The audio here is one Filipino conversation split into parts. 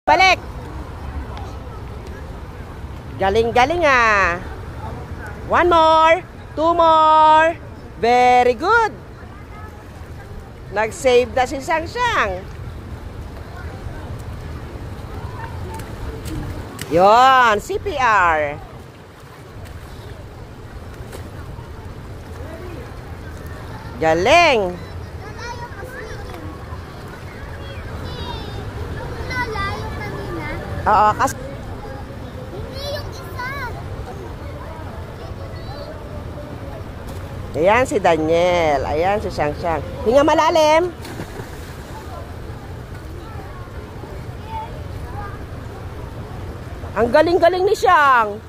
Balik. Galing-galing ah. One more. Two more. Very good. Nag-save na si Siyang-Siyang. Yon, CPR. Galing. Oo, kasi hindi yung isa. ayan si Daniel. Ayan si Siyang-Siyang. Hinga malalim. Ang galing-galing ni Siyang.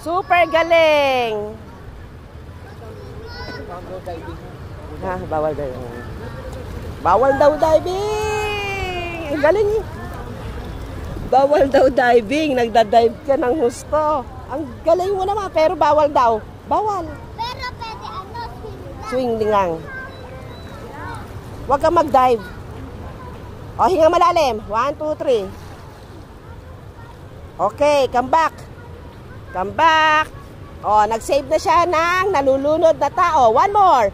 Super galing. Bawal daw. Bawal daw diving. Ang galing. Bawal daw diving. Nagda-dive ka ng husto. Ang galing mo naman, pero bawal daw. Bawal. Pero pwede swing lang. Huwag kang mag-dive. O, hinga malalim. 1, 2, 3. Okay, come back. Come back. O, nag-save na siya ng nalulunod na tao. One more.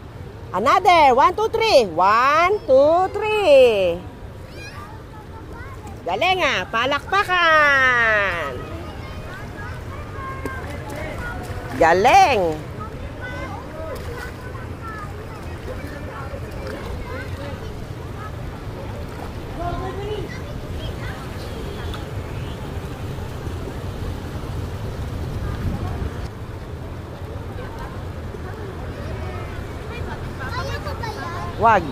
Another. 1, 2, 3. 1, 2, 3. Galing ah. Palakpakan. Galing. Wag.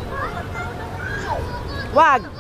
Wag.